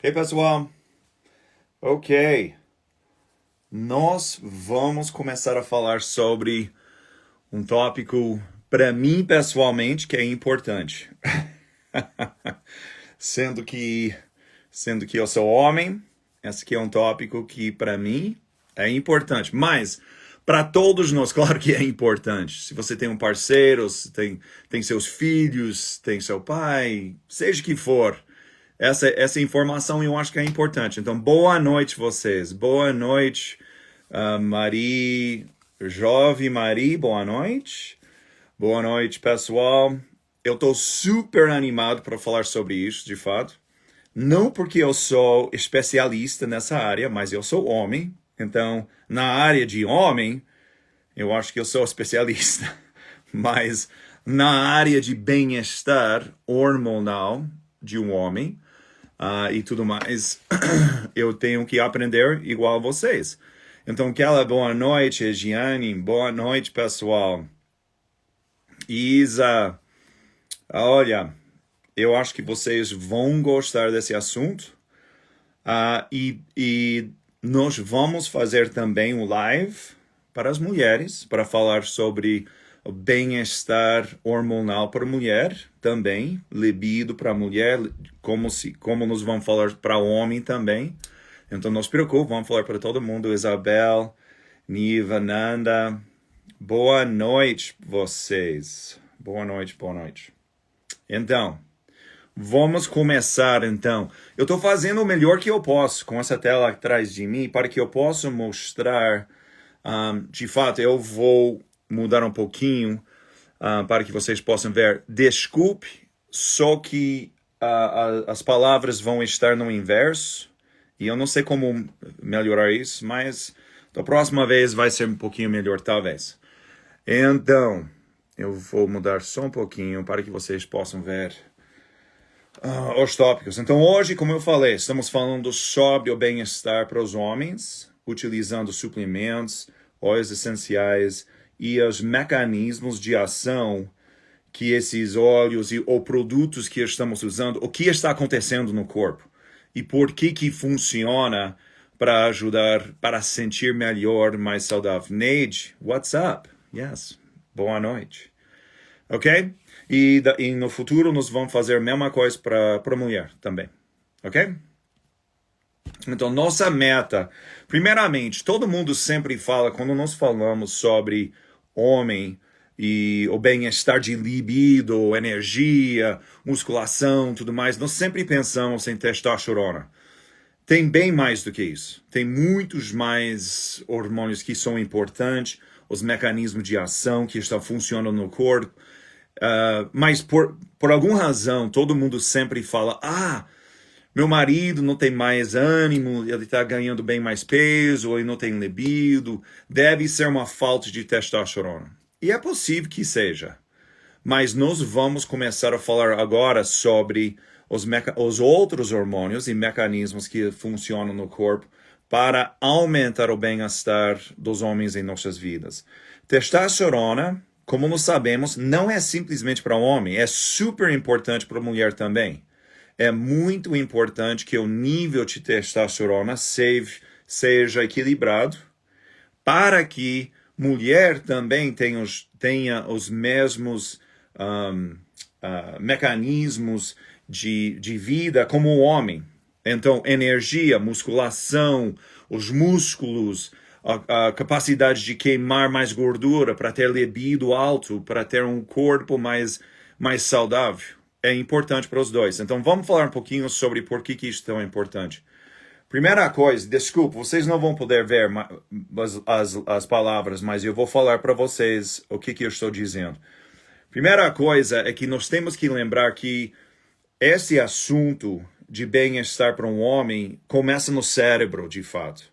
Hey pessoal, ok, nós vamos começar a falar sobre um tópico para mim pessoalmente que é importante. sendo que sendo que eu sou homem, esse aqui é um tópico que para mim é importante, mas para todos nós, claro que é importante. Se você tem um parceiro, se tem seus filhos, tem seu pai, seja o que for, essa informação eu acho que é importante. Então, boa noite vocês. Boa noite, Mari, Jovem Mari, boa noite. Boa noite, pessoal. Eu estou super animado para falar sobre isso, de fato. Não porque eu sou especialista nessa área, mas eu sou homem. Então, na área de homem, eu acho que eu sou especialista. Mas na área de bem-estar hormonal de um homem, e tudo mais, eu tenho que aprender igual a vocês. Então, aquela boa noite, Gianni, boa noite, pessoal. Isa, olha, eu acho que vocês vão gostar desse assunto. E nós vamos fazer também um live para as mulheres, para falar sobre o bem-estar hormonal para a mulher também, libido para a mulher, como nós vamos falar para o homem também. Então não se preocupe, vamos falar para todo mundo. Isabel, Niva, Nanda, boa noite vocês. Boa noite, boa noite. Então, vamos começar então. Eu estou fazendo o melhor que eu posso com essa tela atrás de mim para que eu possa mostrar. De fato, eu vou mudar um pouquinho para que vocês possam ver. Desculpe, só que as palavras vão estar no inverso. E eu não sei como melhorar isso, mas da próxima vez vai ser um pouquinho melhor, talvez. Então, eu vou mudar só um pouquinho para que vocês possam ver os tópicos. Então, hoje, como eu falei, estamos falando sobre o bem-estar para os homens, utilizando suplementos, óleos essenciais e os mecanismos de ação que esses óleos ou produtos que estamos usando, o que está acontecendo no corpo e por que funciona para ajudar, para sentir melhor, mais saudável. Neide, what's up? Yes, boa noite. Ok? E no futuro nós vamos fazer a mesma coisa para a mulher também. Ok? Então, nossa meta, primeiramente, todo mundo sempre fala, quando nós falamos sobre homem e o bem-estar de libido, energia, musculação, tudo mais, nós sempre pensamos em testosterona. Tem bem mais do que isso. Tem muitos mais hormônios que são importantes, os mecanismos de ação que estão funcionando no corpo. Mas por alguma razão, todo mundo sempre fala, meu marido não tem mais ânimo, ele está ganhando bem mais peso, ou ele não tem libido, deve ser uma falta de testosterona. E é possível que seja. Mas nós vamos começar a falar agora sobre os outros hormônios e mecanismos que funcionam no corpo para aumentar o bem-estar dos homens em nossas vidas. Testosterona, como nós sabemos, não é simplesmente para o homem, é super importante para a mulher também. É muito importante que o nível de testosterona seja equilibrado para que mulher também tenha os mesmos mecanismos de vida como o homem. Então, energia, musculação, os músculos, a capacidade de queimar mais gordura para ter libido alto, para ter um corpo mais saudável. É importante para os dois. Então, vamos falar um pouquinho sobre por que isso é tão importante. Primeira coisa, desculpa, vocês não vão poder ver as palavras, mas eu vou falar para vocês o que eu estou dizendo. Primeira coisa é que nós temos que lembrar que esse assunto de bem-estar para um homem começa no cérebro, de fato.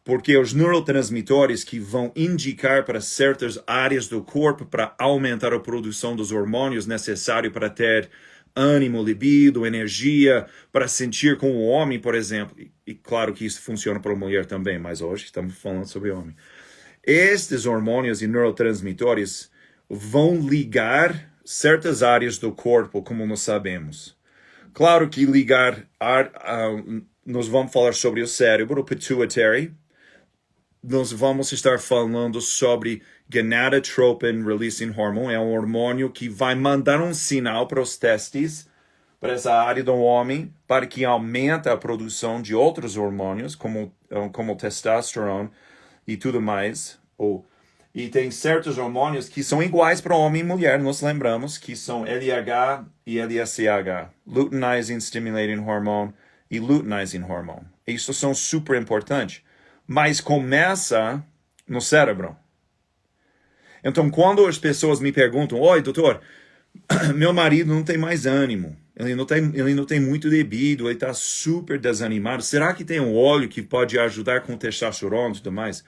Porque os neurotransmissores que vão indicar para certas áreas do corpo para aumentar a produção dos hormônios necessários para ter ânimo, libido, energia, para sentir com o homem, por exemplo. E claro que isso funciona para a mulher também, mas hoje estamos falando sobre o homem. Estes hormônios e neurotransmissores vão ligar certas áreas do corpo, como nós sabemos. Claro que nós vamos falar sobre o cérebro, o pituitary. Nós vamos estar falando sobre gonadotropin releasing hormone. É um hormônio que vai mandar um sinal para os testes, para essa área do homem, para que aumente a produção de outros hormônios, como testosterona e tudo mais. E tem certos hormônios que são iguais para homem e mulher, nós lembramos, que são LH e LSH, Luteinizing Stimulating Hormone e Luteinizing Hormone. Isso são super importantes, mas começa no cérebro. Então, quando as pessoas me perguntam, oi, doutor, meu marido não tem mais ânimo, ele não tem muito libido, ele está super desanimado, será que tem um óleo que pode ajudar com testosterona e tudo mais?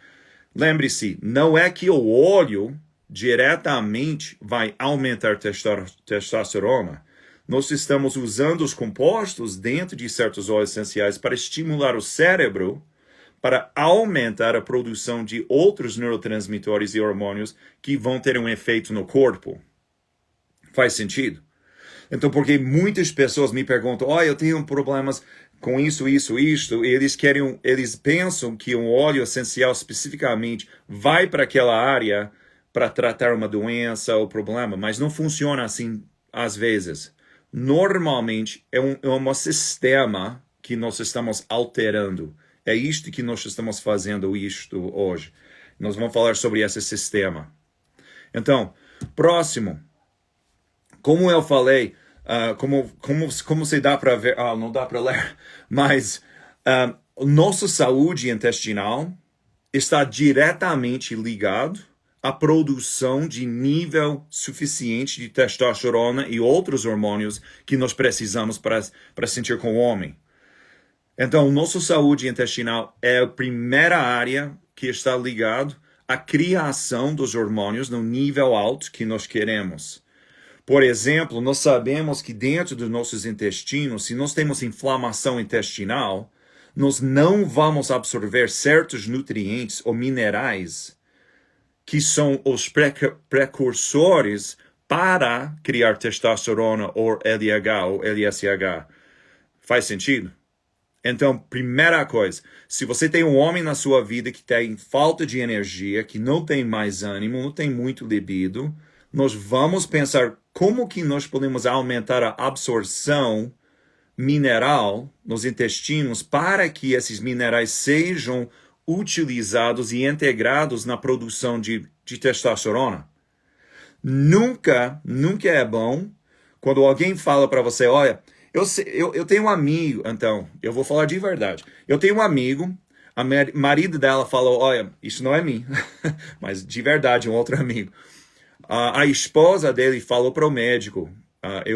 Lembre-se, não é que o óleo diretamente vai aumentar testosterona. Nós estamos usando os compostos dentro de certos óleos essenciais para estimular o cérebro, para aumentar a produção de outros neurotransmissores e hormônios que vão ter um efeito no corpo. Faz sentido? Então, porque muitas pessoas me perguntam, eu tenho problemas com isso, e eles pensam que um óleo essencial especificamente vai para aquela área para tratar uma doença ou problema, mas não funciona assim às vezes. Normalmente é um sistema que nós estamos alterando. É isto que nós estamos fazendo hoje. Nós vamos falar sobre esse sistema. Então, próximo. Como eu falei, como se dá para ver, não dá para ler, mas nossa saúde intestinal está diretamente ligado à produção de nível suficiente de testosterona e outros hormônios que nós precisamos para sentir como homem. Então, nossa saúde intestinal é a primeira área que está ligado à criação dos hormônios no nível alto que nós queremos. Por exemplo, nós sabemos que dentro dos nossos intestinos, se nós temos inflamação intestinal, nós não vamos absorver certos nutrientes ou minerais que são os precursores para criar testosterona ou LH ou LSH. Faz sentido? Então, primeira coisa, se você tem um homem na sua vida que tem falta de energia, que não tem mais ânimo, não tem muito libido, nós vamos pensar como que nós podemos aumentar a absorção mineral nos intestinos para que esses minerais sejam utilizados e integrados na produção de testosterona. Nunca é bom quando alguém fala para você, olha, eu tenho um amigo, então, eu vou falar de verdade. Eu tenho um amigo, a marido dela falou, olha, isso não é mim, mas de verdade, um outro amigo. A esposa dele falou para o médico,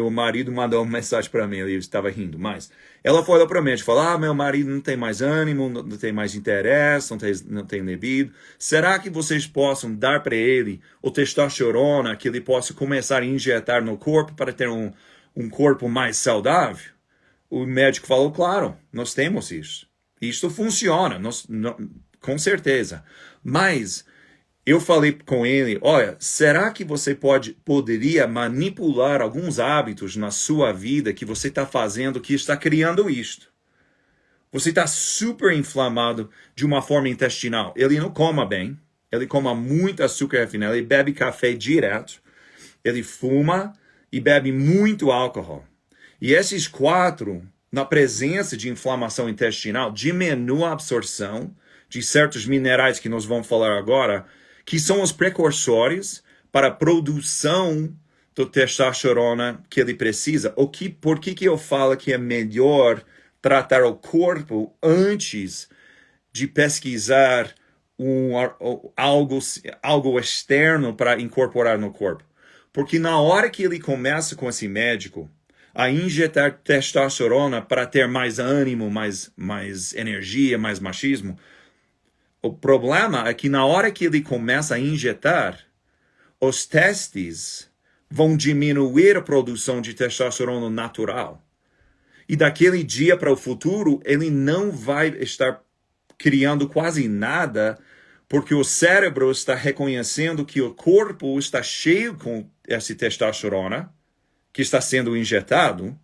o marido mandou uma mensagem para mim, ele estava rindo, mas ela falou para o médico, falou, meu marido não tem mais ânimo, não tem mais interesse, não tem libido, será que vocês possam dar para ele o testosterona que ele possa começar a injetar no corpo para ter um corpo mais saudável? O médico falou, claro, nós temos isso. Isso funciona, com certeza. Mas eu falei com ele, olha, será que você poderia manipular alguns hábitos na sua vida que você está fazendo, que está criando isto? Você está super inflamado de uma forma intestinal. Ele não coma bem, ele coma muito açúcar refinado, ele bebe café direto, ele fuma e bebe muito álcool. E esses quatro, na presença de inflamação intestinal, diminuem a absorção de certos minerais que nós vamos falar agora, que são os precursores para a produção da testosterona que ele precisa. Por que eu falo que é melhor tratar o corpo antes de pesquisar algo externo para incorporar no corpo? Porque na hora que ele começa com esse médico a injetar testosterona para ter mais ânimo, mais energia, mais machismo, o problema é que na hora que ele começa a injetar, os testes vão diminuir a produção de testosterona natural. E daquele dia para o futuro, ele não vai estar criando quase nada, porque o cérebro está reconhecendo que o corpo está cheio com essa testosterona que está sendo injetado,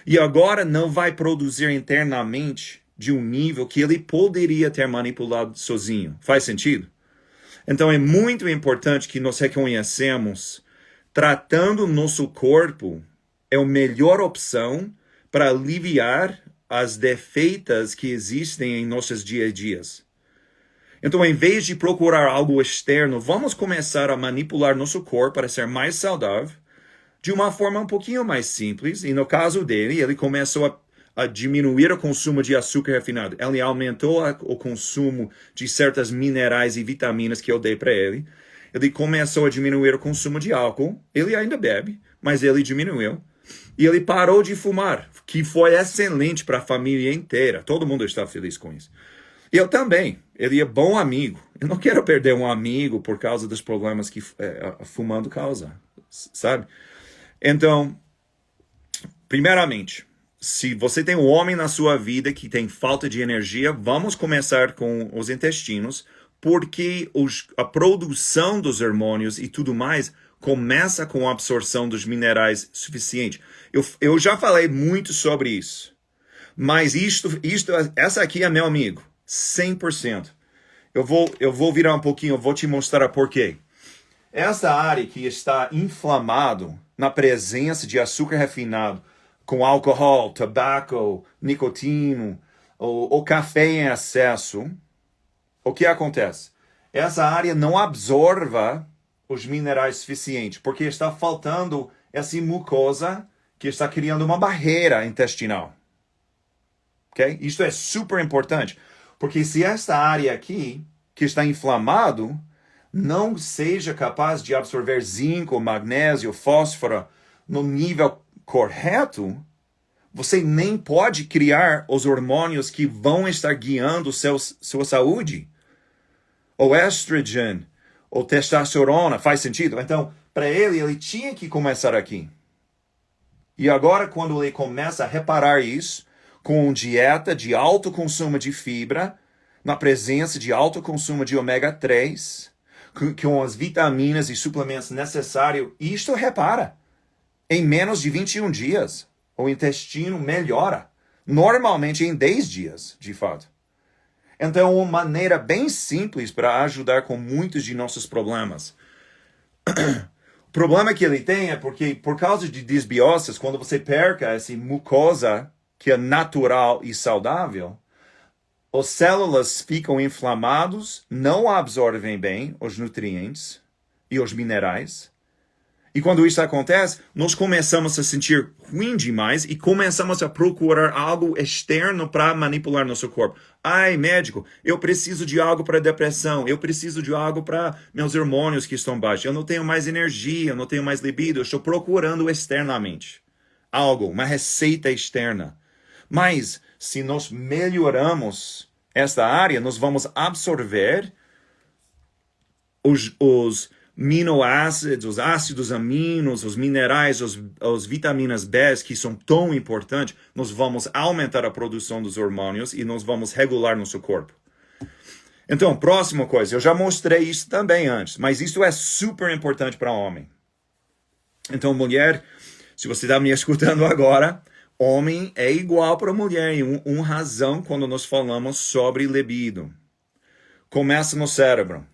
E agora não vai produzir internamente de um nível que ele poderia ter manipulado sozinho. Faz sentido? Então é muito importante que nós reconhecemos tratando nosso corpo é a melhor opção para aliviar as defeitas que existem em nossos dia a dias. Então, em vez de procurar algo externo, vamos começar a manipular nosso corpo para ser mais saudável de uma forma um pouquinho mais simples. E no caso dele, ele começou a diminuir o consumo de açúcar refinado. Ele aumentou o consumo de certos minerais e vitaminas que eu dei para ele. Ele começou a diminuir o consumo de álcool. Ele ainda bebe, mas ele diminuiu. E ele parou de fumar, que foi excelente para a família inteira. Todo mundo está feliz com isso. E eu também. Ele é bom amigo. Eu não quero perder um amigo por causa dos problemas que fumando causa, sabe? Então, primeiramente, se você tem um homem na sua vida que tem falta de energia, vamos começar com os intestinos, porque a produção dos hormônios e tudo mais começa com a absorção dos minerais suficiente. Eu já falei muito sobre isso, mas essa aqui é meu amigo, 100%. Eu vou virar um pouquinho, eu vou te mostrar por quê. Essa área que está inflamado na presença de açúcar refinado, com álcool, tabaco, nicotina, ou café em excesso, o que acontece? Essa área não absorva os minerais suficientes, porque está faltando essa mucosa que está criando uma barreira intestinal. Okay? Isto é super importante, porque se esta área aqui, que está inflamado, não seja capaz de absorver zinco, magnésio, fósforo no nível correto, você nem pode criar os hormônios que vão estar guiando sua saúde. O estrogen, ou testosterona, faz sentido? Então, para ele tinha que começar aqui. E agora, quando ele começa a reparar isso, com dieta de alto consumo de fibra, na presença de alto consumo de ômega 3, com as vitaminas e suplementos necessários, isto repara. Em menos de 21 dias, o intestino melhora. Normalmente em 10 dias, de fato. Então, uma maneira bem simples para ajudar com muitos de nossos problemas. O problema que ele tem é porque, por causa de desbioses, quando você perca essa mucosa que é natural e saudável, as células ficam inflamadas, não absorvem bem os nutrientes e os minerais. E quando isso acontece, nós começamos a sentir ruim demais e começamos a procurar algo externo para manipular nosso corpo. Ai, médico, eu preciso de algo para depressão, eu preciso de algo para meus hormônios que estão baixos, eu não tenho mais energia, eu não tenho mais libido, eu estou procurando externamente algo, uma receita externa. Mas, se nós melhoramos esta área, nós vamos absorver os aminoácidos, os ácidos aminos, os minerais, as vitaminas B que são tão importantes, nós vamos aumentar a produção dos hormônios e nós vamos regular nosso corpo. Então, próxima coisa, eu já mostrei isso também antes, mas isso é super importante para homem. Então, mulher, se você está me escutando agora, homem é igual para mulher em uma razão quando nós falamos sobre libido. Começa no cérebro.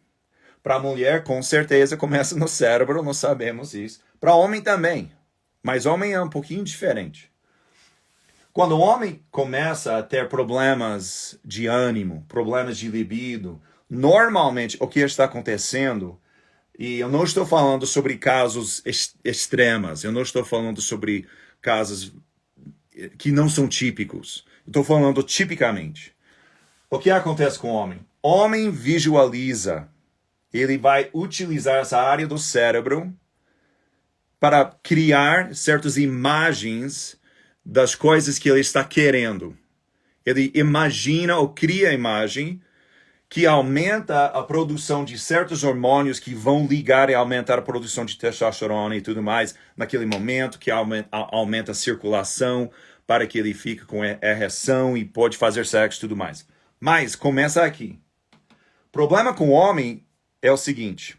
Para a mulher, com certeza, começa no cérebro, nós sabemos isso. Para homem também, mas homem é um pouquinho diferente. Quando o homem começa a ter problemas de ânimo, problemas de libido, normalmente o que está acontecendo, e eu não estou falando sobre casos extremos, eu não estou falando sobre casos que não são típicos. Estou falando tipicamente. O que acontece com o homem? Homem visualiza. Ele vai utilizar essa área do cérebro para criar certas imagens das coisas que ele está querendo. Ele imagina ou cria a imagem que aumenta a produção de certos hormônios que vão ligar e aumentar a produção de testosterona e tudo mais naquele momento, que aumenta a circulação para que ele fique com ereção e pode fazer sexo e tudo mais. Mas começa aqui. O problema com o homem é o seguinte,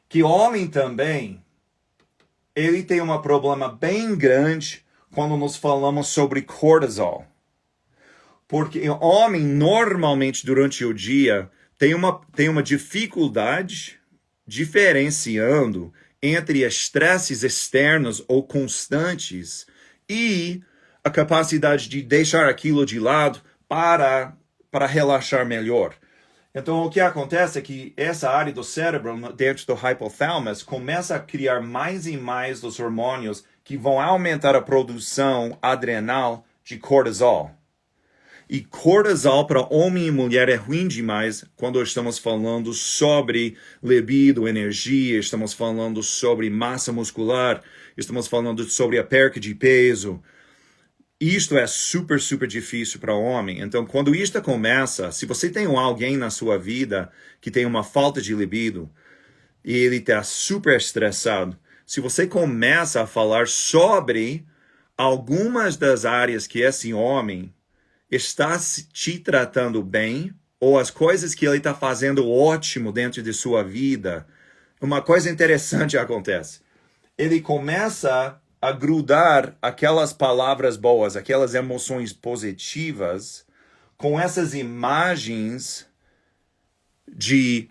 que o homem também, ele tem um problema bem grande quando nós falamos sobre cortisol. Porque o homem, normalmente, durante o dia, tem uma dificuldade diferenciando entre estresses externos ou constantes e a capacidade de deixar aquilo de lado para relaxar melhor. Então, o que acontece é que essa área do cérebro, dentro do hipotálamo, começa a criar mais e mais dos hormônios que vão aumentar a produção adrenal de cortisol. E cortisol para homem e mulher é ruim demais quando estamos falando sobre libido, energia, estamos falando sobre massa muscular, estamos falando sobre a perca de peso. Isto é super, super difícil para o homem. Então, quando isto começa, se você tem alguém na sua vida que tem uma falta de libido e ele está super estressado, se você começa a falar sobre algumas das áreas que esse homem está te tratando bem, ou as coisas que ele está fazendo ótimo dentro de sua vida, uma coisa interessante acontece. Ele começa a grudar aquelas palavras boas, aquelas emoções positivas, com essas imagens de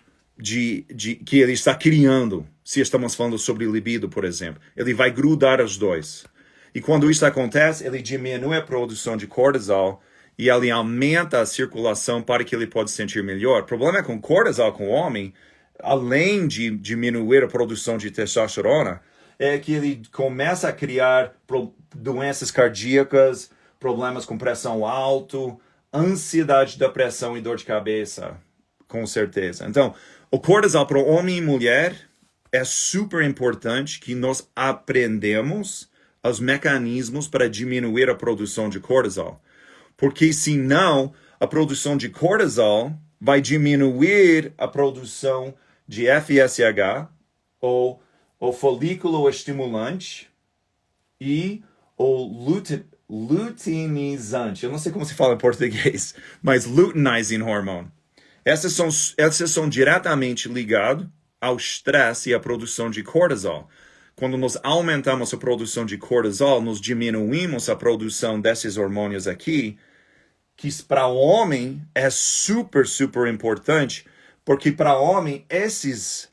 que ele está criando. Se estamos falando sobre libido, por exemplo, ele vai grudar os dois. E quando isso acontece, ele diminui a produção de cortisol, e ele aumenta a circulação para que ele possa se sentir melhor. O problema com cortisol com o homem, além de diminuir a produção de testosterona, é que ele começa a criar doenças cardíacas, problemas com pressão alta, ansiedade, depressão e dor de cabeça, com certeza. Então, o cortisol para homem e mulher é super importante que nós aprendemos os mecanismos para diminuir a produção de cortisol. Porque senão a produção de cortisol vai diminuir a produção de FSH, ou o folículo estimulante, e o luteinizante. Eu não sei como se fala em português, mas luteinizing hormone. Essas são diretamente ligadas ao estresse e à produção de cortisol. Quando nós aumentamos a produção de cortisol, nós diminuímos a produção desses hormônios aqui, que para o homem é super, super importante, porque para o homem esses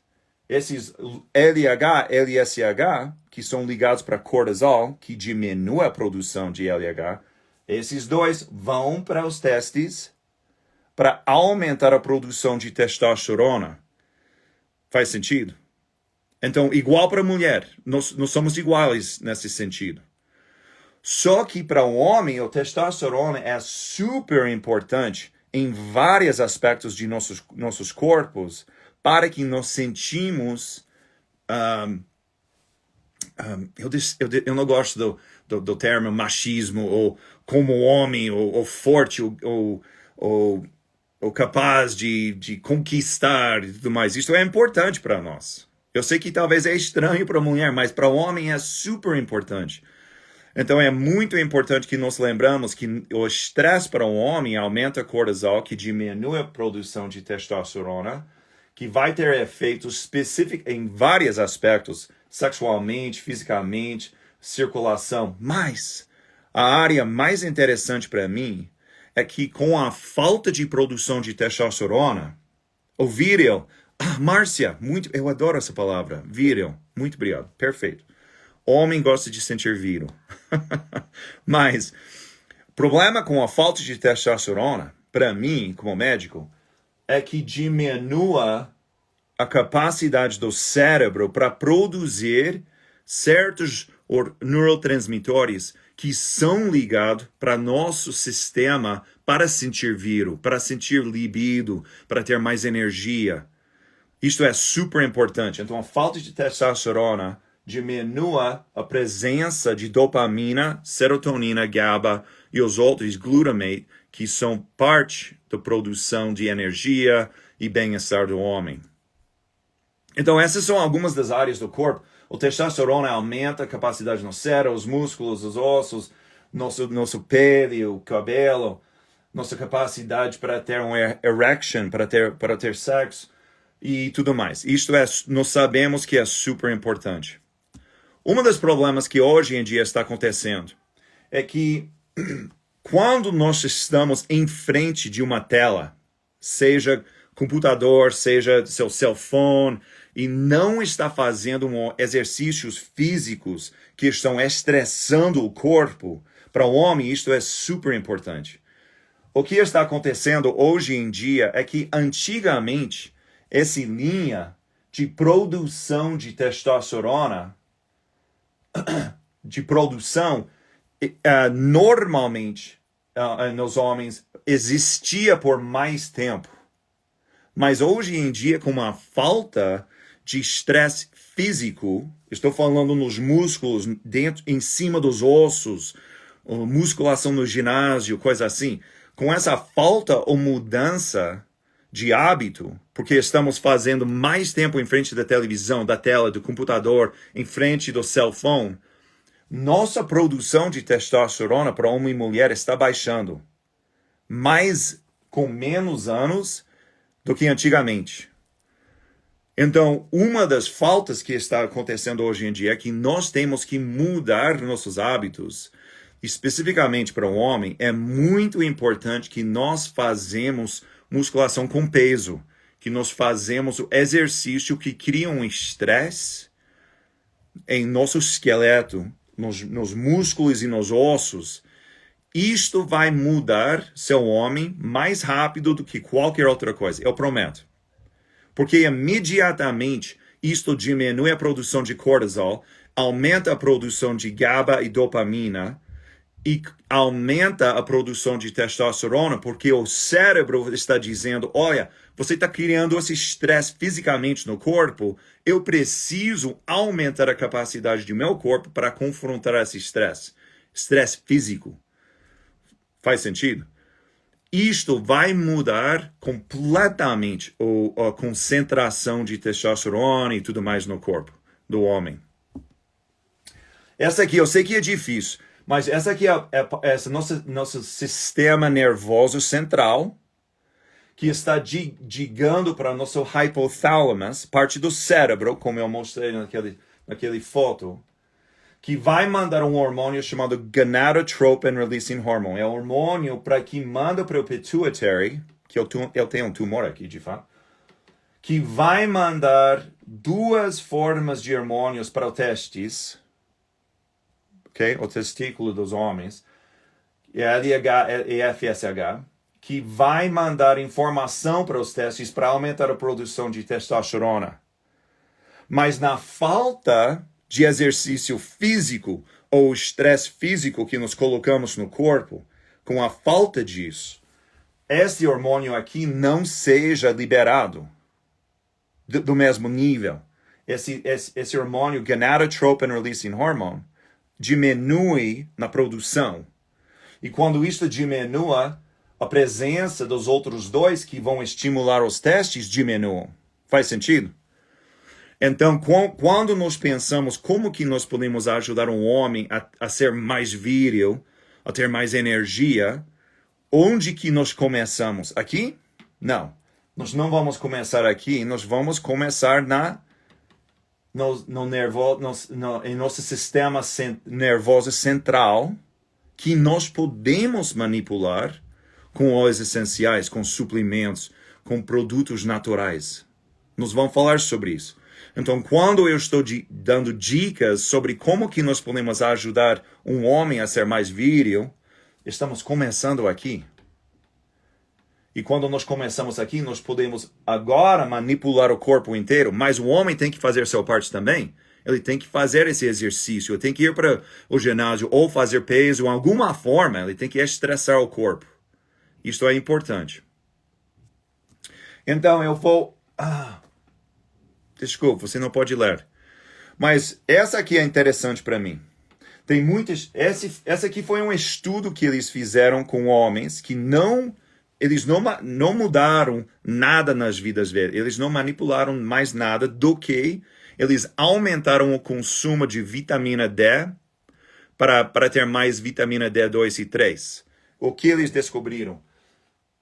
LH, LSH, que são ligados para cortisol, que diminui a produção de LH, esses dois vão para os testes para aumentar a produção de testosterona. Faz sentido? Então, igual para a mulher, nós somos iguais nesse sentido. Só que para o homem, o testosterona é super importante em vários aspectos de nossos corpos para que nós sentimos... eu não gosto do termo machismo, ou como homem, ou forte, ou capaz de conquistar e tudo mais. Isso é importante para nós. Eu sei que talvez é estranho para a mulher, mas para o homem é super importante. Então, é muito importante que nós lembramos que o estresse para um homem aumenta cortisol, que diminui a produção de testosterona, que vai ter efeitos específicos em vários aspectos, sexualmente, fisicamente, circulação. Mas a área mais interessante para mim é que com a falta de produção de testosterona, o víril, Márcia, eu adoro essa palavra, víril, muito obrigado, perfeito. Homem gosta de sentir víril. Mas o problema com a falta de testosterona, para mim, como médico, é que diminua a capacidade do cérebro para produzir certos neurotransmissores que são ligados para nosso sistema para sentir vírus, para sentir libido, para ter mais energia. Isto é super importante. Então, a falta de testosterona diminua a presença de dopamina, serotonina, GABA e os outros glutamate, que são parte da produção de energia e bem-estar do homem. Então, essas são algumas das áreas do corpo. O testosterona aumenta a capacidade no cérebro, os músculos, os ossos, nosso pele, o cabelo, nossa capacidade para ter uma erection, para ter sexo e tudo mais. Isto nós sabemos que é super importante. Um dos problemas que hoje em dia está acontecendo é que quando nós estamos em frente de uma tela, seja computador, seja seu cell phone, e não está fazendo exercícios físicos que estão estressando o corpo, para o homem isso é super importante. O que está acontecendo hoje em dia é que antigamente essa linha de produção de testosterona, de produção, normalmente nos homens existia por mais tempo. Mas hoje em dia, com uma falta de estresse físico, estou falando nos músculos, dentro, em cima dos ossos, musculação no ginásio, coisa assim, com essa falta ou mudança de hábito, porque estamos fazendo mais tempo em frente da televisão, da tela, do computador, em frente do cell phone, nossa produção de testosterona para homem e mulher está baixando, mas com menos anos do que antigamente. Então, uma das faltas que está acontecendo hoje em dia é que nós temos que mudar nossos hábitos. Especificamente para o homem, é muito importante que nós fazemos musculação com peso, que nós fazemos o exercício que cria um estresse em nosso esqueleto, nos músculos e nos ossos. Isto vai mudar seu homem mais rápido do que qualquer outra coisa, eu prometo. Porque imediatamente isto diminui a produção de cortisol, aumenta a produção de GABA e dopamina, e aumenta a produção de testosterona, porque o cérebro está dizendo, olha, você está criando esse estresse fisicamente no corpo, eu preciso aumentar a capacidade do meu corpo para confrontar esse estresse. Estresse físico. Faz sentido? Isto vai mudar completamente a concentração de testosterona e tudo mais no corpo do homem. Essa aqui, eu sei que é difícil, mas essa aqui é nosso sistema nervoso central, que está digando para nosso hypothalamus, parte do cérebro, como eu mostrei naquele foto, que vai mandar um hormônio chamado gonadotropin releasing hormone. É um hormônio que manda para o pituitary, que eu tenho um tumor aqui, de fato, que vai mandar duas formas de hormônios para o testes, okay? O testículo dos homens, LH e FSH, que vai mandar informação para os testes para aumentar a produção de testosterona. Mas na falta de exercício físico ou estresse físico que nos colocamos no corpo, com a falta disso, esse hormônio aqui não seja liberado do mesmo nível. Esse hormônio, gonadotropin releasing hormone, diminui na produção. E quando isso diminui, a presença dos outros dois que vão estimular os testes diminui. Faz sentido? Então, quando nós pensamos como que nós podemos ajudar um homem a ser mais viril, a ter mais energia, onde que nós começamos? Aqui? Não. Nós não vamos começar aqui, nós vamos começar em nosso sistema nervoso central, que nós podemos manipular com óleos essenciais, com suplementos, com produtos naturais. Nós vamos falar sobre isso. Então, quando eu estou dando dicas sobre como que nós podemos ajudar um homem a ser mais viril, estamos começando aqui. E quando nós começamos aqui, nós podemos agora manipular o corpo inteiro, mas o homem tem que fazer sua parte também. Ele tem que fazer esse exercício, ele tem que ir para o ginásio ou fazer peso, de alguma forma, ele tem que estressar o corpo. Isto é importante. Então, eu vou... Desculpa, você não pode ler. Mas essa aqui é interessante para mim. Tem muitas... Essa aqui foi um estudo que eles fizeram com homens que eles não mudaram nada nas vidas deles. Eles não manipularam mais nada do que eles aumentaram o consumo de vitamina D para ter mais vitamina D2 e 3. O que eles descobriram?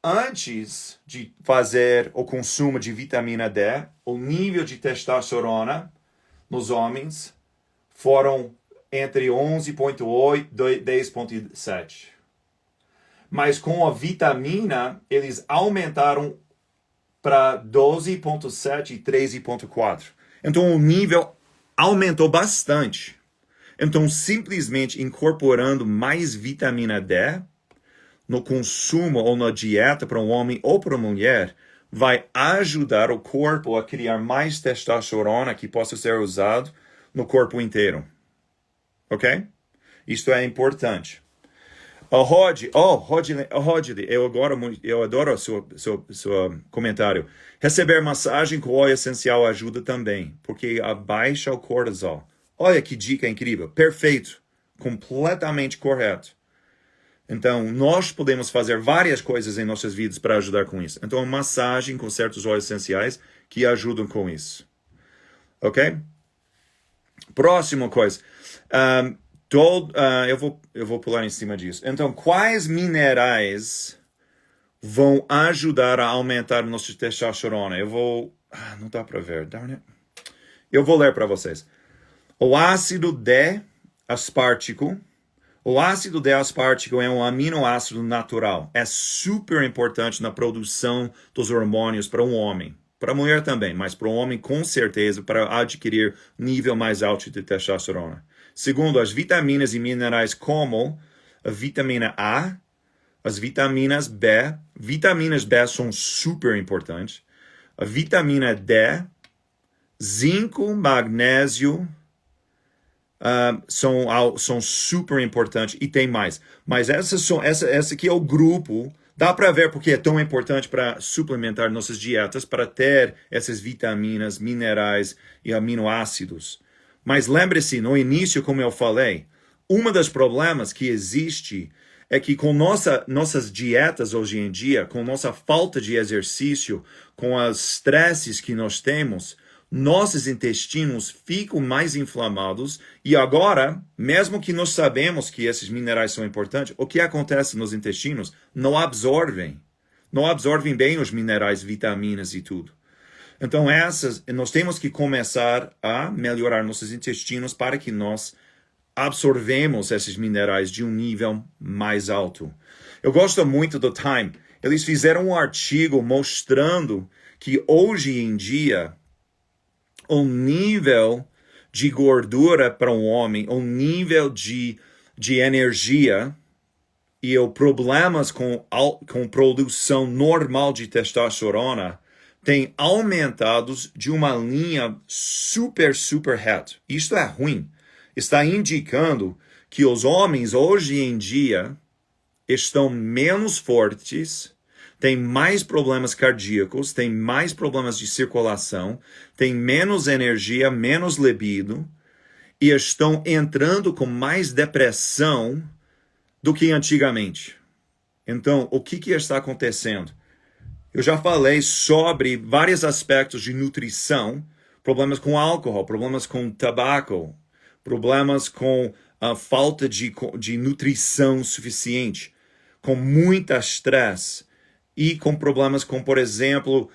Antes de fazer o consumo de vitamina D, o nível de testosterona nos homens foram entre 11,8 e 10,7. Mas com a vitamina, eles aumentaram para 12,7 e 13,4. Então o nível aumentou bastante. Então, simplesmente incorporando mais vitamina D no consumo ou na dieta para um homem ou para uma mulher, vai ajudar o corpo a criar mais testosterona que possa ser usado no corpo inteiro. Ok? Isso é importante. Rod, eu adoro o seu comentário. Receber massagem com óleo essencial ajuda também, porque abaixa o cortisol. Olha que dica incrível. Perfeito. Completamente correto. Então, nós podemos fazer várias coisas em nossas vidas para ajudar com isso. Então, massagem com certos óleos essenciais que ajudam com isso. Ok? Próxima coisa. Eu vou pular em cima disso. Então, quais minerais vão ajudar a aumentar nossa testosterona? não dá para ver, darn it. Eu vou ler para vocês. O ácido D-aspartico. O ácido D-aspartico é um aminoácido natural. É super importante na produção dos hormônios para um homem. Para a mulher também, mas para o homem com certeza, para adquirir nível mais alto de testosterona. Segundo, as vitaminas e minerais como a vitamina A, as vitaminas B. Vitaminas B são super importantes. A vitamina D, zinco, magnésio, são super importantes e tem mais. Mas essa aqui é o grupo. Dá para ver porque é tão importante para suplementar nossas dietas, para ter essas vitaminas, minerais e aminoácidos. Mas lembre-se, no início, como eu falei, um dos problemas que existe é que com nossas dietas hoje em dia, com nossa falta de exercício, com os estresses que nós temos, nossos intestinos ficam mais inflamados e agora, mesmo que nós sabemos que esses minerais são importantes, o que acontece nos intestinos? Não absorvem bem os minerais, vitaminas e tudo. Então nós temos que começar a melhorar nossos intestinos para que nós absorvemos esses minerais de um nível mais alto. Eu gosto muito do Time. Eles fizeram um artigo mostrando que hoje em dia o nível de gordura para um homem, o nível de energia e os problemas com produção normal de testosterona têm aumentado de uma linha super, super reta. Isto é ruim. Está indicando que os homens hoje em dia estão menos fortes, tem mais problemas cardíacos, tem mais problemas de circulação, tem menos energia, menos libido, e estão entrando com mais depressão do que antigamente. Então, o que está acontecendo? Eu já falei sobre vários aspectos de nutrição, problemas com álcool, problemas com tabaco, problemas com a falta de nutrição suficiente, com muito estresse, e com problemas com, por exemplo,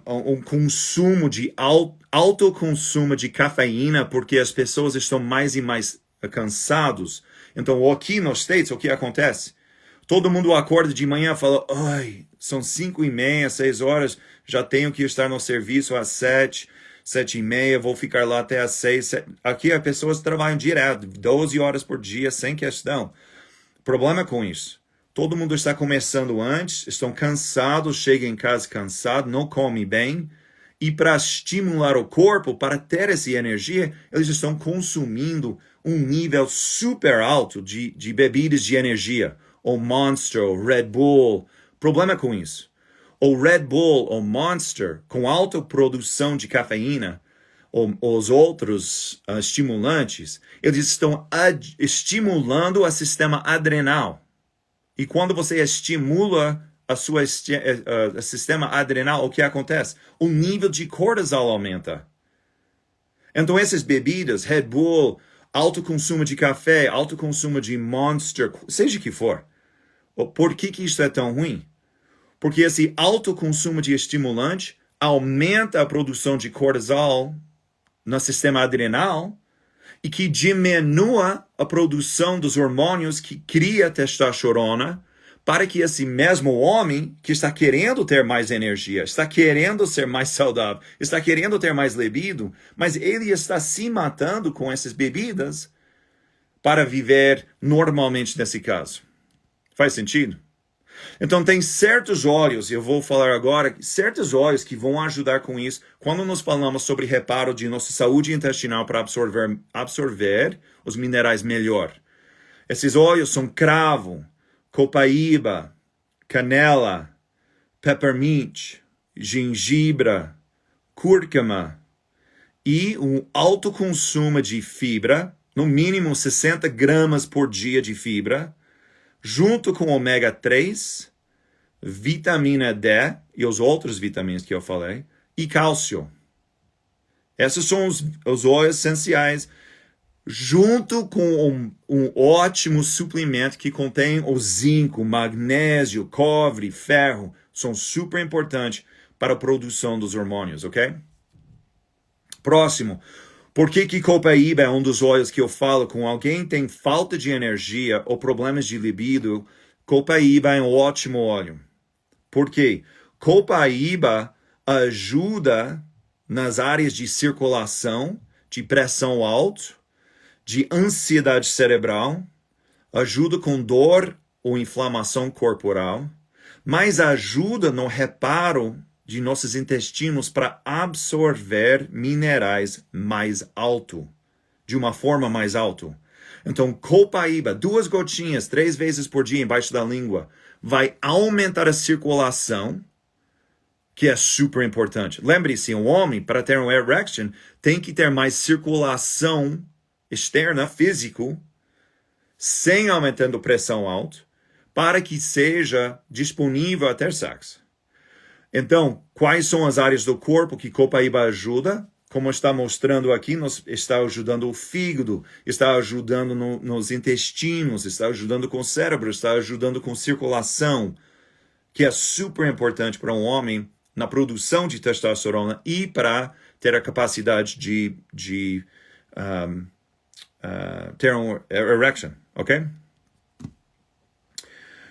um consumo alto consumo de cafeína, porque as pessoas estão mais e mais cansados. Então, aqui nos States, o que acontece? Todo mundo acorda de manhã e fala, ai, são 5:30, 6 horas, já tenho que estar no serviço às 7, 7:30, vou ficar lá até às 6. Aqui as pessoas trabalham direto, 12 horas por dia, sem questão. Problema com isso. Todo mundo está começando antes, estão cansados, chegam em casa cansado, não comem bem. E para estimular o corpo, para ter essa energia, eles estão consumindo um nível super alto de bebidas de energia. O Monster, o Red Bull. Problema com isso. O Red Bull, o Monster, com alta produção de cafeína, os outros estimulantes, eles estão estimulando o sistema adrenal. E quando você estimula o sistema adrenal, o que acontece? O nível de cortisol aumenta. Então essas bebidas, Red Bull, alto consumo de café, alto consumo de Monster, seja que for. Por que isso é tão ruim? Porque esse alto consumo de estimulante aumenta a produção de cortisol no sistema adrenal e que diminua a produção dos hormônios que cria testosterona, para que esse mesmo homem que está querendo ter mais energia, está querendo ser mais saudável, está querendo ter mais libido, mas ele está se matando com essas bebidas para viver normalmente nesse caso. Faz sentido? Então tem certos óleos, eu vou falar agora, certos óleos que vão ajudar com isso quando nós falamos sobre reparo de nossa saúde intestinal para absorver os minerais melhor. Esses óleos são cravo, copaíba, canela, peppermint, gengibre, cúrcuma e um alto consumo de fibra, no mínimo 60 gramas por dia de fibra, junto com ômega 3, vitamina D e os outros vitaminas que eu falei, e cálcio. Esses são os óleos essenciais, junto com um ótimo suplemento que contém o zinco, magnésio, cobre, ferro. São super importantes para a produção dos hormônios, ok? Próximo. Por que copaíba é um dos óleos que eu falo com alguém tem falta de energia ou problemas de libido? Copaíba é um ótimo óleo. Por quê? Copaíba ajuda nas áreas de circulação, de pressão alta, de ansiedade cerebral, ajuda com dor ou inflamação corporal, mas ajuda no reparo de nossos intestinos para absorver minerais mais alto, de uma forma mais alta. Então, copaíba, 2 gotinhas, 3 vezes por dia embaixo da língua, vai aumentar a circulação, que é super importante. Lembre-se, um homem, para ter um erection, tem que ter mais circulação externa, físico, sem aumentando pressão alta, para que seja disponível a ter sexo. Então, quais são as áreas do corpo que copaíba ajuda? Como está mostrando aqui, está ajudando o fígado, está ajudando nos intestinos, está ajudando com o cérebro, está ajudando com circulação, que é super importante para um homem na produção de testosterona e para ter a capacidade de ter um erection, ok?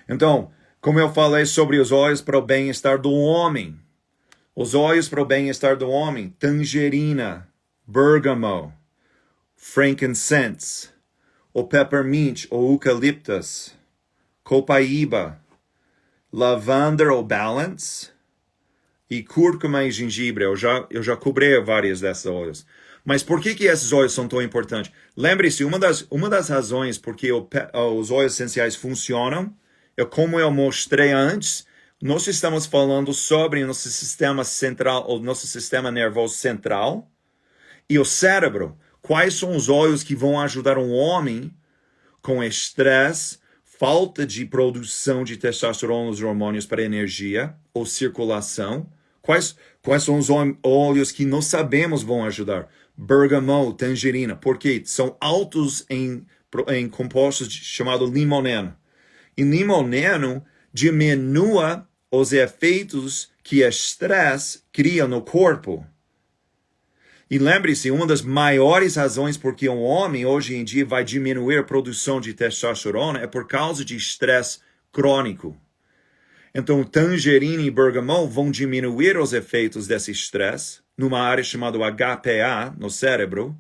Então, como eu falei sobre os óleos para o bem-estar do homem. Os óleos para o bem-estar do homem. Tangerina, bergamot, frankincense, o peppermint ou eucaliptus, copaíba, lavender ou balance e cúrcuma e gengibre. Eu já cobri várias dessas óleos. Mas por que esses óleos são tão importantes? Lembre-se, uma das razões por que os óleos essenciais funcionam como eu mostrei antes, nós estamos falando sobre o nosso sistema central, o nosso sistema nervoso central e o cérebro. Quais são os óleos que vão ajudar um homem com estresse, falta de produção de testosterona nos hormônios para energia ou circulação? Quais são os óleos que nós sabemos vão ajudar? Bergamot, tangerina, porque são altos em compostos chamados limoneno. E limoneno diminua os efeitos que estresse cria no corpo. E lembre-se, uma das maiores razões por que um homem hoje em dia vai diminuir a produção de testosterona é por causa de estresse crônico. Então, tangerina e bergamot vão diminuir os efeitos desse estresse numa área chamada HPA no cérebro,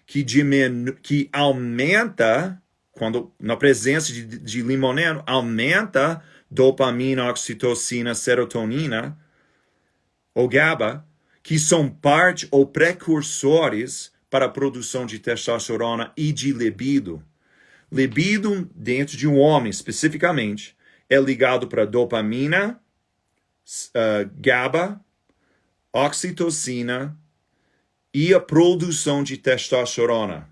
que aumenta, na presença de limoneno, aumenta dopamina, oxitocina, serotonina, ou GABA, que são parte ou precursores para a produção de testosterona e de libido. Libido, dentro de um homem especificamente, é ligado para dopamina, GABA, oxitocina e a produção de testosterona.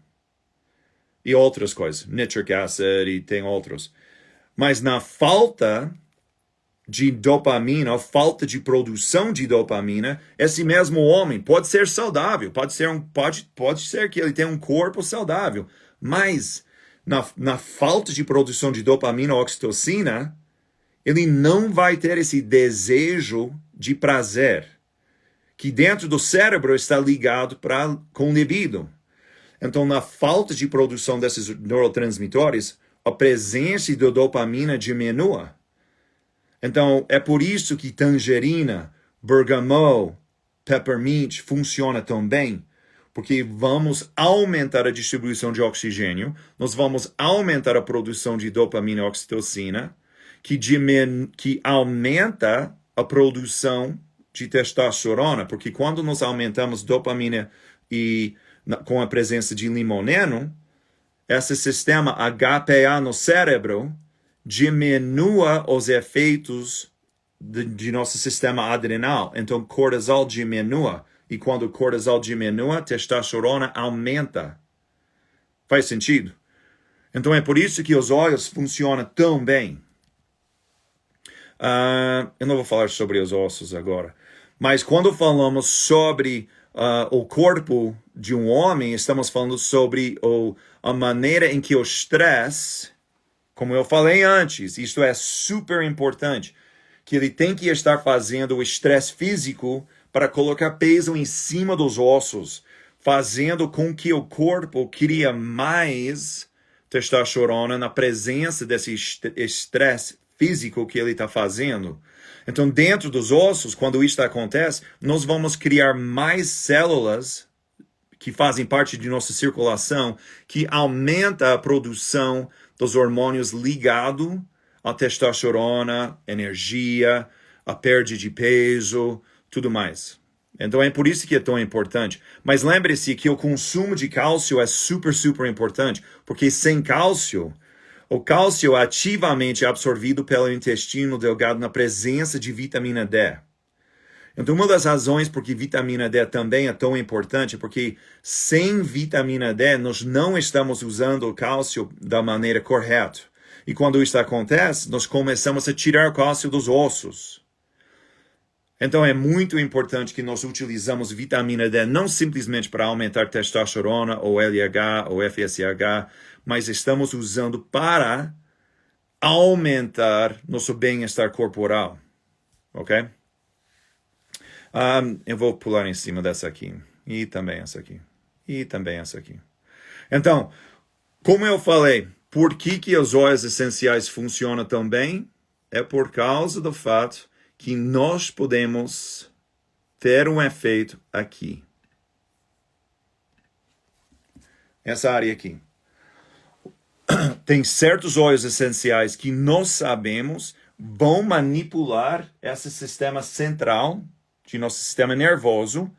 E outras coisas, nitric acid e tem outros. Mas na falta de dopamina, falta de produção de dopamina, esse mesmo homem pode ser saudável, pode ser que ele tenha um corpo saudável, mas na falta de produção de dopamina ou oxitocina, ele não vai ter esse desejo de prazer, que dentro do cérebro está ligado com libido. Então, na falta de produção desses neurotransmissores, a presença da dopamina diminui. Então, é por isso que tangerina, bergamot, peppermint funciona tão bem, porque vamos aumentar a distribuição de oxigênio, nós vamos aumentar a produção de dopamina e oxitocina, que aumenta a produção de testosterona, porque quando nós aumentamos dopamina com a presença de limoneno, esse sistema HPA no cérebro diminua os efeitos de nosso sistema adrenal. Então, cortisol diminua. E quando o cortisol diminui, a testosterona aumenta. Faz sentido? Então, é por isso que os óleos funcionam tão bem. Eu não vou falar sobre os ossos agora. Mas quando falamos sobre o corpo de um homem, estamos falando sobre a maneira em que o estresse, como eu falei antes, isto é super importante, que ele tem que estar fazendo o estresse físico para colocar peso em cima dos ossos, fazendo com que o corpo crie mais testosterona na presença desse estresse físico que ele está fazendo. Então, dentro dos ossos, quando isso acontece, nós vamos criar mais células que fazem parte de nossa circulação, que aumenta a produção dos hormônios ligados à testosterona, energia, a perda de peso, tudo mais. Então é por isso que é tão importante. Mas lembre-se que o consumo de cálcio é super, super importante, porque sem cálcio, o cálcio é ativamente absorvido pelo intestino delgado na presença de vitamina D. Então, uma das razões por que vitamina D também é tão importante é porque sem vitamina D, nós não estamos usando o cálcio da maneira correta. E quando isso acontece, nós começamos a tirar o cálcio dos ossos. Então, é muito importante que nós utilizamos vitamina D não simplesmente para aumentar testosterona, ou LH, ou FSH, mas estamos usando para aumentar nosso bem-estar corporal. Ok? Eu vou pular em cima dessa aqui. E também essa aqui. E também essa aqui. Então, como eu falei, por que os óleos essenciais funcionam tão bem? É por causa do fato que nós podemos ter um efeito aqui. Essa área aqui. Tem certos óleos essenciais que nós sabemos vão manipular esse sistema central de nosso sistema nervoso.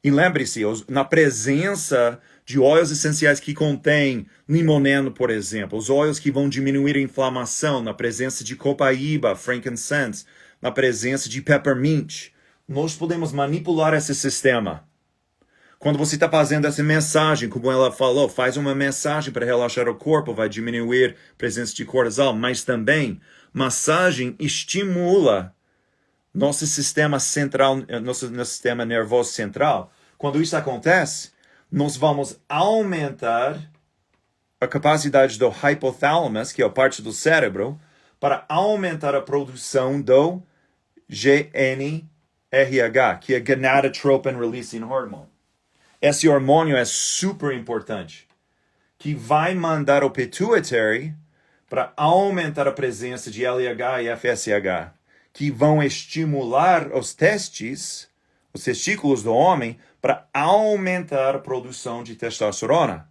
E lembre-se, na presença de óleos essenciais que contêm limoneno, por exemplo, os óleos que vão diminuir a inflamação, na presença de copaíba, frankincense, na presença de peppermint, nós podemos manipular esse sistema. Quando você está fazendo essa massagem, como ela falou, faz uma massagem para relaxar o corpo, vai diminuir a presença de cortisol, mas também massagem estimula nosso sistema central, nosso sistema nervoso central. Quando isso acontece, nós vamos aumentar a capacidade do hipotálamo, que é a parte do cérebro, para aumentar a produção do GnRH, que é Gonadotropin Releasing Hormone. Esse hormônio é super importante, que vai mandar o pituitary para aumentar a presença de LH e FSH, que vão estimular os testículos do homem, para aumentar a produção de testosterona.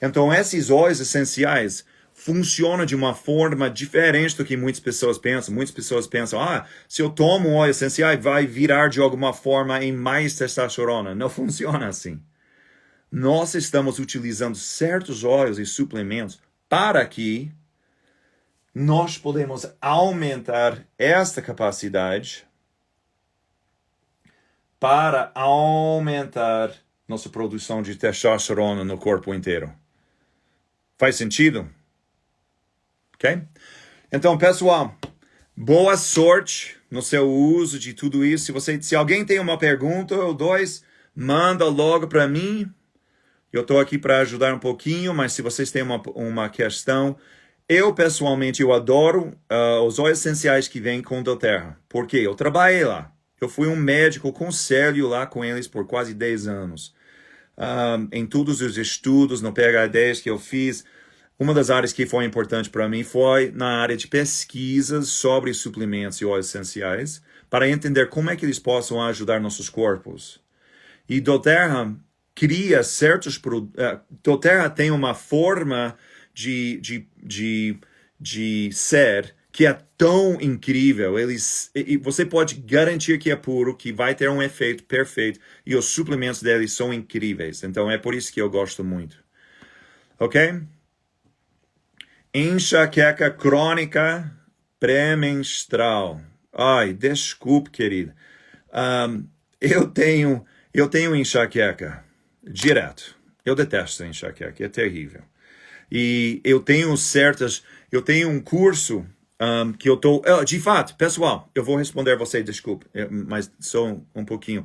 Então, esses óleos essenciais funcionam de uma forma diferente do que muitas pessoas pensam. Muitas pessoas pensam, se eu tomo um óleo essencial, vai virar de alguma forma em mais testosterona. Não funciona assim. Nós estamos utilizando certos óleos e suplementos para que nós podemos aumentar esta capacidade para aumentar nossa produção de testosterona no corpo inteiro. Faz sentido? Ok? Então, pessoal, boa sorte no seu uso de tudo isso. Se alguém tem uma pergunta ou dois, manda logo para mim. Eu estou aqui para ajudar um pouquinho, mas se vocês têm uma questão, eu pessoalmente adoro os óleos essenciais que vêm com doTERRA. Por quê? Eu trabalhei lá. Eu fui um médico conselho lá com eles por quase 10 anos. em todos os estudos, no PhD que eu fiz. Uma das áreas que foi importante para mim foi na área de pesquisas sobre suplementos e óleos essenciais, para entender como é que eles possam ajudar nossos corpos. E doTERRA cria certos... doTERRA tem uma forma de ser que é tão incrível. E você pode garantir que é puro, que vai ter um efeito perfeito, e os suplementos deles são incríveis. Então é por isso que eu gosto muito. Ok? Enxaqueca crônica pré-menstrual. Ai, desculpe, querida. Eu tenho enxaqueca direto. Eu detesto enxaqueca, é terrível. E eu tenho um curso que eu tô... de fato, pessoal, eu vou responder você, desculpe, mas só um pouquinho.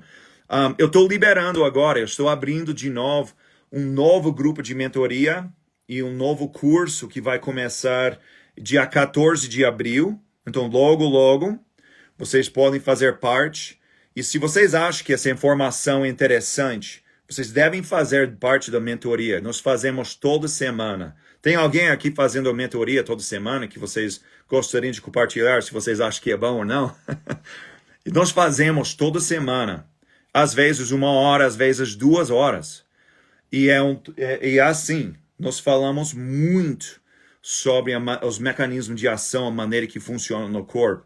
Eu estou liberando agora, eu estou abrindo de novo um novo grupo de mentoria e um novo curso que vai começar dia 14 de abril. Então, logo, vocês podem fazer parte. E se vocês acham que essa informação é interessante, vocês devem fazer parte da mentoria. Nós fazemos toda semana. Tem alguém aqui fazendo a mentoria toda semana que vocês gostariam de compartilhar, se vocês acham que é bom ou não? E nós fazemos toda semana. Às vezes 1 hora, às vezes 2 horas. E é assim, nós falamos muito sobre os mecanismos de ação, a maneira que funciona no corpo.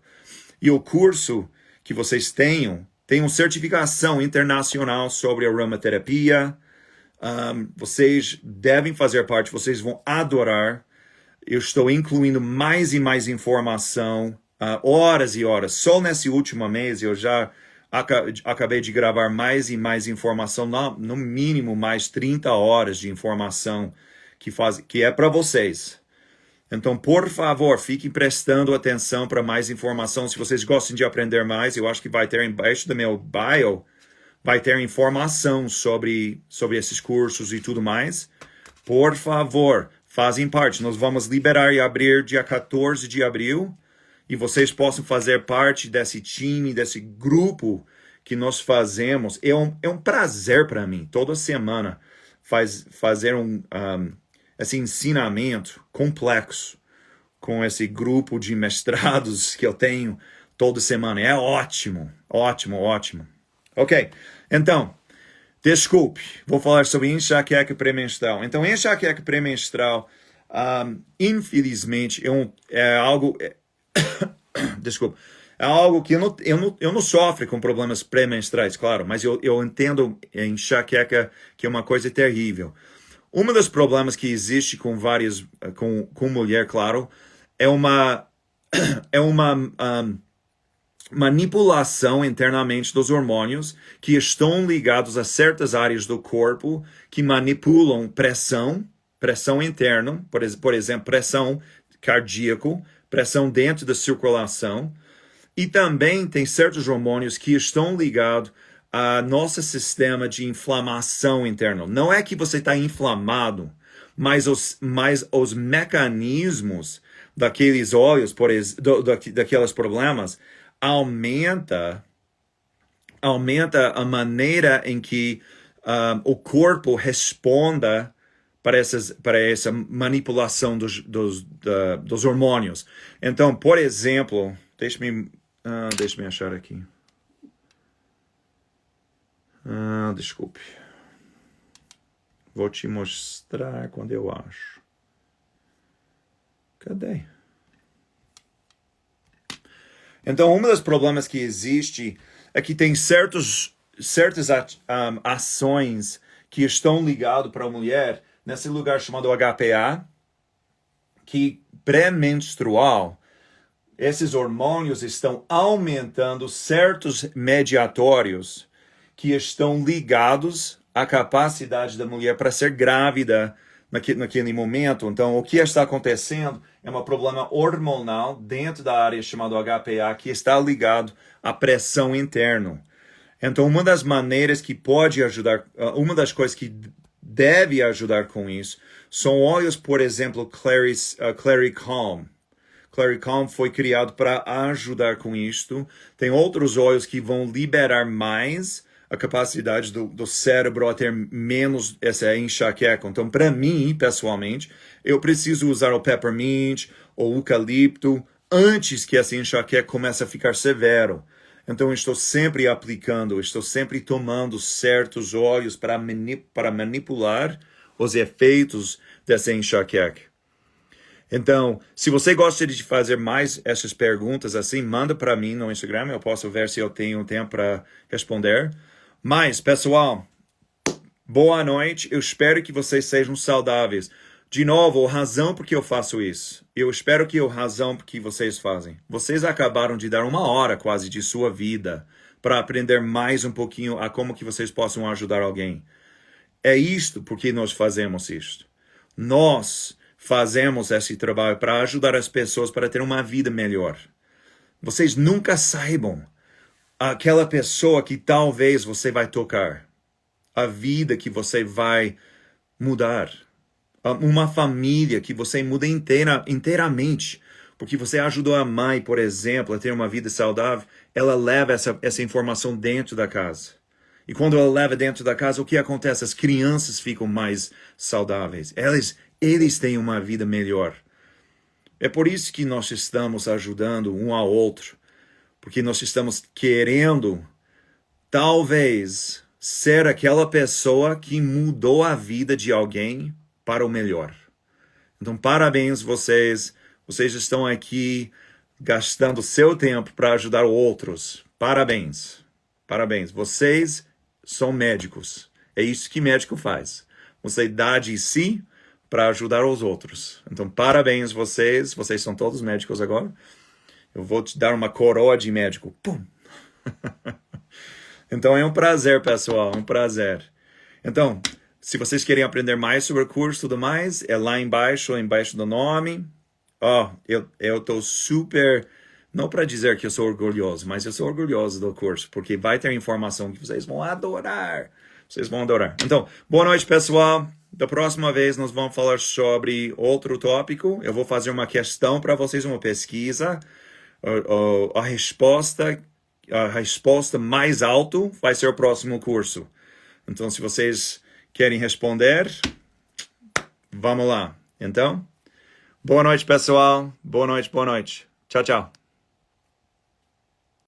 E o curso que vocês tenham tem uma certificação internacional sobre aromaterapia. Vocês devem fazer parte, vocês vão adorar. Eu estou incluindo mais e mais informação, horas e horas. Só nesse último mês eu já acabei de gravar mais e mais informação, no mínimo mais 30 horas de informação que é para vocês. Então, por favor, fiquem prestando atenção para mais informação. Se vocês gostam de aprender mais, eu acho que vai ter embaixo do meu bio, vai ter informação sobre esses cursos e tudo mais. Por favor, fazem parte. Nós vamos liberar e abrir dia 14 de abril. E vocês possam fazer parte desse time, desse grupo que nós fazemos. É um prazer para mim, toda semana, fazer esse ensinamento complexo com esse grupo de mestrados que eu tenho toda semana. É ótimo, ótimo, ótimo. Ok, então, desculpe, vou falar sobre enxaqueca pré-menstrual. Então, enxaqueca pré-menstrual, infelizmente, é algo... desculpa. É algo que eu não sofro com problemas pré-menstruais, claro, mas eu entendo enxaqueca que é uma coisa terrível. Um dos problemas que existe com mulher, claro, é uma manipulação internamente dos hormônios que estão ligados a certas áreas do corpo que manipulam pressão interna, por exemplo, pressão cardíaca, pressão dentro da circulação, e também tem certos hormônios que estão ligados a nosso sistema de inflamação interna. Não é que você está inflamado, mas os mecanismos daqueles óleos, daqueles problemas, aumenta a maneira em que o corpo responda para essa manipulação dos hormônios. Então, por exemplo, deixa-me achar aqui. Desculpe. Vou te mostrar quando eu acho. Cadê? Então, um dos problemas que existe é que tem certas ações que estão ligadas para a mulher nesse lugar chamado HPA, que pré-menstrual, esses hormônios estão aumentando certos mediatórios que estão ligados à capacidade da mulher para ser grávida naquele momento. Então, o que está acontecendo é um problema hormonal dentro da área chamada HPA que está ligado à pressão interna. Então, uma das maneiras que pode ajudar, uma das coisas que deve ajudar com isso, são óleos, por exemplo, Clary Calm. Clary Calm foi criado para ajudar com isto. Tem outros óleos que vão liberar mais a capacidade do cérebro a ter menos essa enxaqueca. Então, para mim, pessoalmente, eu preciso usar o peppermint ou o eucalipto antes que essa enxaqueca comece a ficar severo. Então, eu estou sempre aplicando, estou sempre tomando certos óleos para manipular os efeitos dessa enxaqueca. Então, se você gosta de fazer mais essas perguntas assim, manda para mim no Instagram, eu posso ver se eu tenho tempo para responder. Mas, pessoal, boa noite, eu espero que vocês sejam saudáveis. De novo, a razão por que eu faço isso, eu espero que a razão por que vocês fazem. Vocês acabaram de dar 1 hora quase de sua vida para aprender mais um pouquinho a como que vocês possam ajudar alguém. É isto porque nós fazemos isto. Nós fazemos esse trabalho para ajudar as pessoas para ter uma vida melhor. Vocês nunca saibam aquela pessoa que talvez você vai tocar, a vida que você vai mudar, uma família que você muda inteiramente, porque você ajudou a mãe, por exemplo, a ter uma vida saudável, ela leva essa informação dentro da casa. E quando ela leva dentro da casa, o que acontece? As crianças ficam mais saudáveis. Eles têm uma vida melhor. É por isso que nós estamos ajudando um ao outro. Porque nós estamos querendo, talvez, ser aquela pessoa que mudou a vida de alguém para o melhor. Então, parabéns vocês. Vocês estão aqui gastando seu tempo para ajudar outros. Parabéns. Parabéns. Vocês são médicos. É isso que médico faz. Você dá de si para ajudar os outros. Então, parabéns vocês. Vocês são todos médicos agora. Eu vou te dar uma coroa de médico. Pum! Então, é um prazer, pessoal. Um prazer. Então, se vocês querem aprender mais sobre o curso e tudo mais, é lá embaixo do nome. Eu tô super... Não para dizer que eu sou orgulhoso, mas eu sou orgulhoso do curso, porque vai ter informação que vocês vão adorar. Vocês vão adorar. Então, boa noite, pessoal. Da próxima vez, nós vamos falar sobre outro tópico. Eu vou fazer uma questão para vocês, uma pesquisa. A resposta mais alta vai ser o próximo curso. Então, se vocês querem responder, vamos lá. Então, boa noite, pessoal. Boa noite, boa noite. Tchau, tchau.